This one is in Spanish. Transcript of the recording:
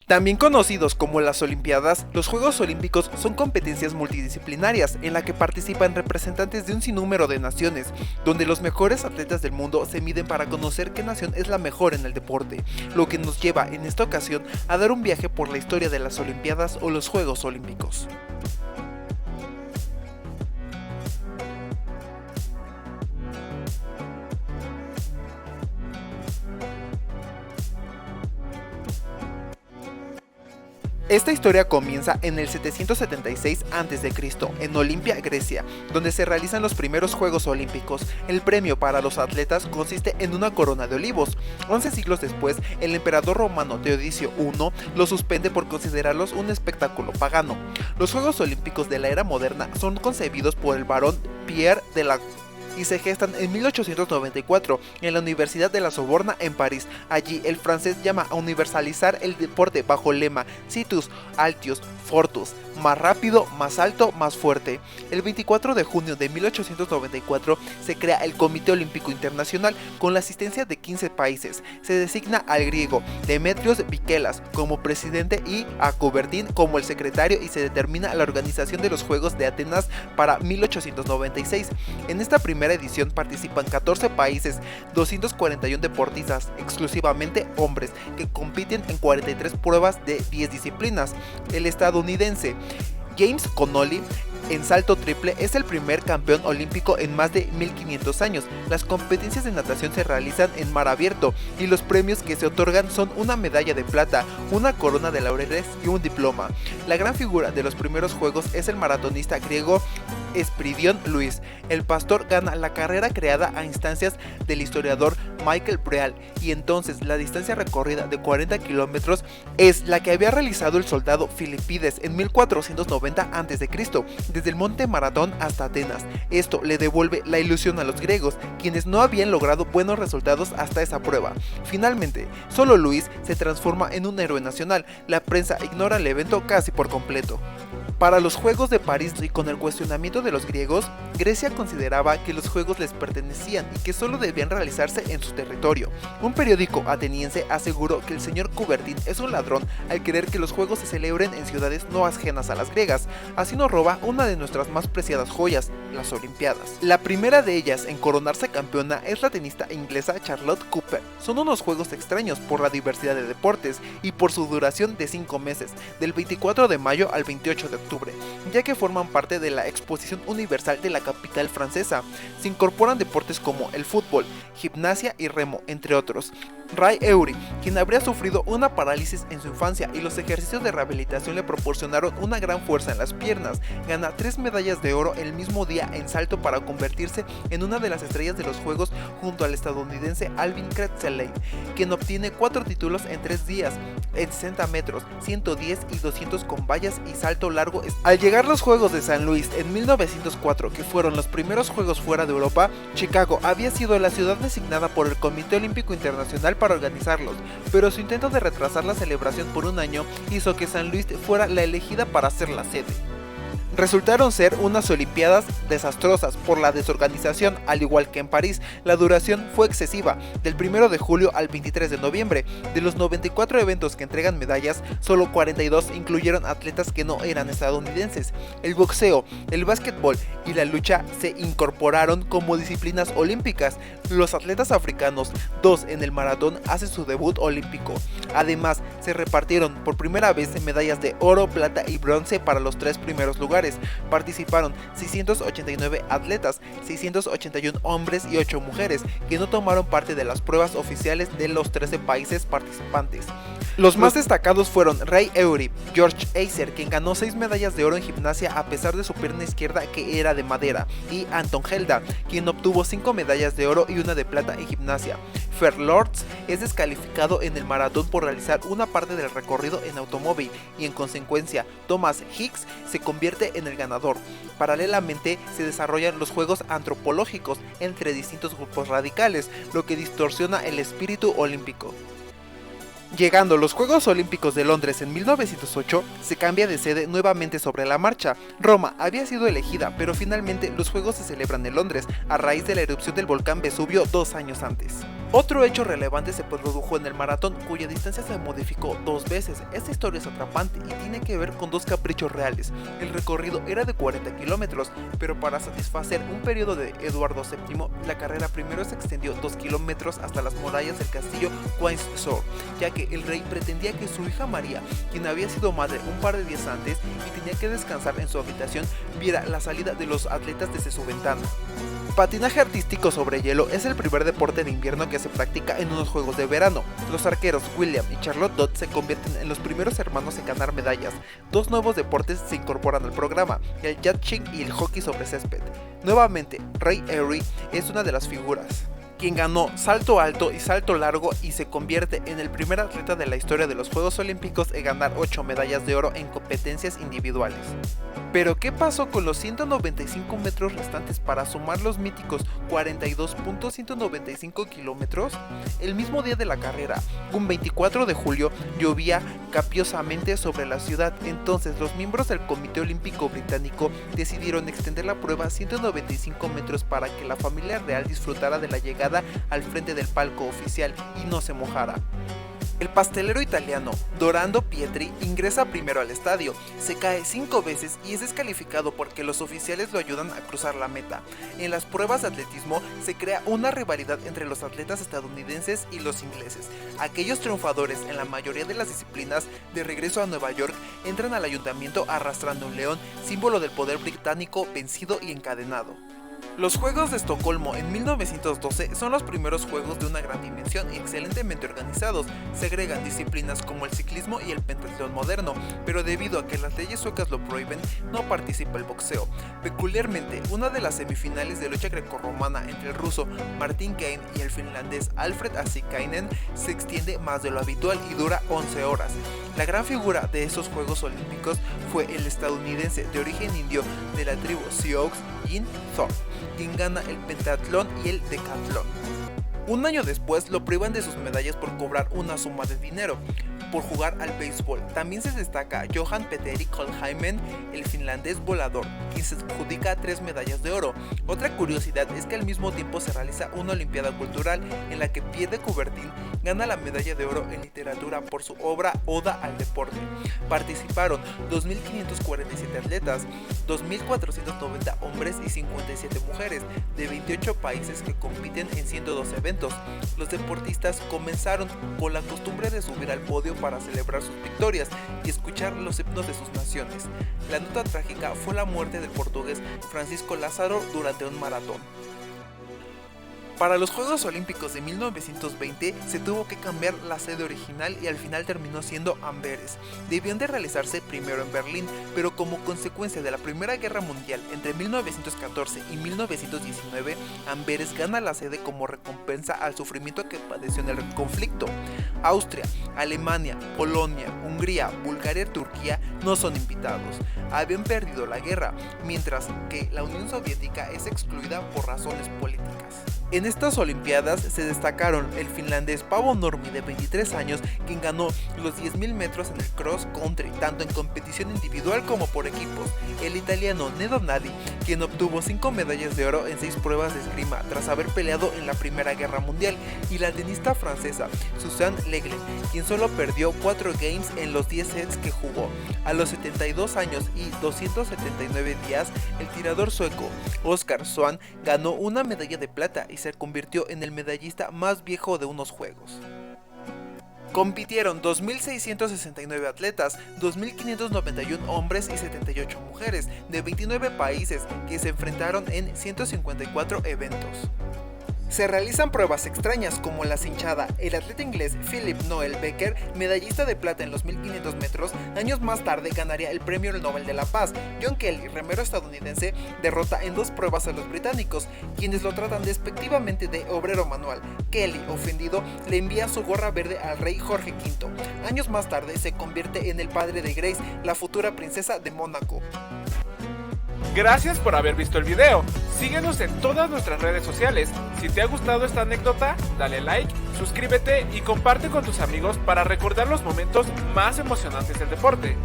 También conocidos como las Olimpiadas, los Juegos Olímpicos son competencias multidisciplinarias en la que participan representantes de un sinnúmero de naciones, donde los mejores atletas del mundo se miden para conocer qué nación es la mejor en el deporte, lo que nos lleva en esta ocasión a dar un viaje por la historia de las Olimpiadas o los Juegos Olímpicos. Esta historia comienza en el 776 a.C., en Olimpia, Grecia, donde se realizan los primeros Juegos Olímpicos. El premio para los atletas consiste en una corona de olivos. 11 siglos después, el emperador romano Teodosio I los suspende por considerarlos un espectáculo pagano. Los Juegos Olímpicos de la era moderna son concebidos por el barón Pierre de la y se gestan en 1894 en la Universidad de la Sorbona en París. Allí el francés llama a universalizar el deporte bajo el lema Situs Altius Fortus, más rápido, más alto, más fuerte. El 24 de junio de 1894 se crea el Comité Olímpico Internacional con la asistencia de 15 países. Se designa al griego Demetrios Vikelas como presidente y a Coubertin como el secretario y se determina la organización de los Juegos de Atenas para 1896. En esta primera edición participan 14 países, 241 deportistas, exclusivamente hombres, que compiten en 43 pruebas de 10 disciplinas. El estadounidense James Connolly en salto triple es el primer campeón olímpico en más de 1500 años. Las competencias de natación se realizan en mar abierto y los premios que se otorgan son una medalla de plata, una corona de laureles y un diploma. La gran figura de los primeros juegos es el maratonista griego Espiridión Luis. El pastor gana la carrera creada a instancias del historiador Michael Breal y entonces la distancia recorrida de 40 kilómetros es la que había realizado el soldado Filipides en 1490 a.C. desde el monte Maratón hasta Atenas. Esto le devuelve la ilusión a los griegos, quienes no habían logrado buenos resultados hasta esa prueba. Finalmente, solo Luis se transforma en un héroe nacional. La prensa ignora el evento casi por completo. Para los Juegos de París y con el cuestionamiento de los griegos, Grecia consideraba que los Juegos les pertenecían y que solo debían realizarse en su territorio. Un periódico ateniense aseguró que el señor Coubertin es un ladrón al querer que los Juegos se celebren en ciudades no ajenas a las griegas. Así nos roba una de nuestras más preciadas joyas, las Olimpiadas. La primera de ellas en coronarse campeona es la tenista inglesa Charlotte Cooper. Son unos Juegos extraños por la diversidad de deportes y por su duración de 5 meses, del 24 de mayo al 28 de octubre, ya que forman parte de la Exposición Universal de la capital francesa. Se incorporan deportes como el fútbol, gimnasia y remo, entre otros. Ray Eury, quien habría sufrido una parálisis en su infancia y los ejercicios de rehabilitación le proporcionaron una gran fuerza en las piernas, gana 3 medallas de oro el mismo día en salto para convertirse en una de las estrellas de los Juegos junto al estadounidense Alvin Kretschmann, quien obtiene 4 títulos en 3 días, en 60 metros, 110 y 200 con vallas y salto largo. Al llegar los Juegos de San Luis en 1904, que fueron los primeros Juegos fuera de Europa, Chicago había sido la ciudad designada por el Comité Olímpico Internacional para organizarlos, pero su intento de retrasar la celebración por un año hizo que San Luis fuera la elegida para ser la sede. Resultaron ser unas Olimpiadas desastrosas por la desorganización, al igual que en París. La duración fue excesiva, del 1 de julio al 23 de noviembre. De los 94 eventos que entregan medallas, solo 42 incluyeron atletas que no eran estadounidenses. El boxeo, el básquetbol y la lucha se incorporaron como disciplinas olímpicas. Los atletas africanos, 2 en el maratón, hacen su debut olímpico. Además, se repartieron por primera vez medallas de oro, plata y bronce para los 3 primeros lugares. Participaron 689 atletas, 681 hombres y 8 mujeres, que no tomaron parte de las pruebas oficiales de los 13 países participantes. Los más destacados fueron Ray Eury, George Eiser, quien ganó 6 medallas de oro en gimnasia a pesar de su pierna izquierda que era de madera, y Anton Helda, quien obtuvo 5 medallas de oro y una de plata en gimnasia. Fer Lorz es descalificado en el maratón por realizar una parte del recorrido en automóvil y en consecuencia Thomas Hicks se convierte en el ganador. Paralelamente se desarrollan los juegos antropológicos entre distintos grupos radicales, lo que distorsiona el espíritu olímpico. Llegando los Juegos Olímpicos de Londres en 1908, se cambia de sede nuevamente sobre la marcha. Roma había sido elegida, pero finalmente los Juegos se celebran en Londres, a raíz de la erupción del volcán Vesubio 2 años antes. Otro hecho relevante se produjo en el maratón, cuya distancia se modificó 2 veces. Esta historia es atrapante y tiene que ver con 2 caprichos reales. El recorrido era de 40 kilómetros, pero para satisfacer un periodo de Eduardo VII, la carrera primero se extendió 2 kilómetros hasta las murallas del castillo Windsor, ya que el rey pretendía que su hija María, quien había sido madre un par de días antes y tenía que descansar en su habitación, viera la salida de los atletas desde su ventana. Patinaje artístico sobre hielo es el primer deporte de invierno que se practica en unos juegos de verano. Los arqueros William y Charlotte Dodd se convierten en los primeros hermanos en ganar medallas. 2 nuevos deportes se incorporan al programa, el yachting y el hockey sobre césped. Nuevamente, Ray Erie es una de las figuras, quien ganó salto alto y salto largo y se convierte en el primer atleta de la historia de los Juegos Olímpicos en ganar 8 medallas de oro en competencias individuales. Pero ¿qué pasó con los 195 metros restantes para sumar los míticos 42.195 kilómetros? El mismo día de la carrera, un 24 de julio, llovía copiosamente sobre la ciudad. Entonces los miembros del Comité Olímpico Británico decidieron extender la prueba a 195 metros para que la familia real disfrutara de la llegada al frente del palco oficial y no se mojara. El pastelero italiano Dorando Pietri ingresa primero al estadio, se cae 5 veces y es descalificado porque los oficiales lo ayudan a cruzar la meta. En las pruebas de atletismo se crea una rivalidad entre los atletas estadounidenses y los ingleses. Aquellos triunfadores en la mayoría de las disciplinas, de regreso a Nueva York, entran al ayuntamiento arrastrando un león, símbolo del poder británico vencido y encadenado. Los Juegos de Estocolmo en 1912 son los primeros juegos de una gran dimensión y excelentemente organizados. Se agregan disciplinas como el ciclismo y el pentatlón moderno, pero debido a que las leyes suecas lo prohíben, no participa el boxeo. Peculiarmente, una de las semifinales de lucha grecorromana entre el ruso Martin Kain y el finlandés Alfred Asikainen se extiende más de lo habitual y dura 11 horas. La gran figura de esos Juegos Olímpicos fue el estadounidense de origen indio de la tribu Sioux, Jim Thorpe, quien gana el pentatlón y el decatlón. Un año después lo privan de sus medallas por cobrar una suma de dinero por jugar al béisbol. También se destaca Johan Petteri Kolheimen, el finlandés volador, quien se adjudica 3 medallas de oro. Otra curiosidad es que al mismo tiempo se realiza una olimpiada cultural en la que Pierre de Coubertin gana la medalla de oro en literatura por su obra Oda al deporte. Participaron 2.547 atletas, 2.490 hombres y 57 mujeres de 28 países que compiten en 102 eventos. Los deportistas comenzaron con la costumbre de subir al podio para celebrar sus victorias y escuchar los himnos de sus naciones. La nota trágica fue la muerte del portugués Francisco Lázaro durante un maratón. Para los Juegos Olímpicos de 1920 se tuvo que cambiar la sede original y al final terminó siendo Amberes. Debían de realizarse primero en Berlín, pero como consecuencia de la Primera Guerra Mundial entre 1914 y 1919, Amberes gana la sede como recompensa al sufrimiento que padeció en el conflicto. Austria, Alemania, Polonia, Hungría, Bulgaria y Turquía no son invitados. Habían perdido la guerra, mientras que la Unión Soviética es excluida por razones políticas. En estas Olimpiadas se destacaron el finlandés Paavo Nurmi de 23 años, quien ganó los 10.000 metros en el cross country, tanto en competición individual como por equipos, el italiano Nedo Nadi, quien obtuvo 5 medallas de oro en 6 pruebas de esgrima tras haber peleado en la Primera Guerra Mundial, y la tenista francesa Suzanne Lenglen, quien solo perdió 4 games en los 10 sets que jugó. A los 72 años y 279 días, el tirador sueco Oskar Swan ganó una medalla de plata y se convirtió en el medallista más viejo de unos juegos. Compitieron 2.669 atletas, 2.591 hombres y 78 mujeres de 29 países que se enfrentaron en 154 eventos. Se realizan pruebas extrañas como la cinchada. El atleta inglés Philip Noel Becker, medallista de plata en los 1500 metros, años más tarde ganaría el Premio Nobel de la Paz. John Kelly, remero estadounidense, derrota en 2 pruebas a los británicos, quienes lo tratan despectivamente de obrero manual. Kelly, ofendido, le envía su gorra verde al rey Jorge V. Años más tarde se convierte en el padre de Grace, la futura princesa de Mónaco. Gracias por haber visto el video. Síguenos en todas nuestras redes sociales. Si te ha gustado esta anécdota, dale like, suscríbete y comparte con tus amigos para recordar los momentos más emocionantes del deporte.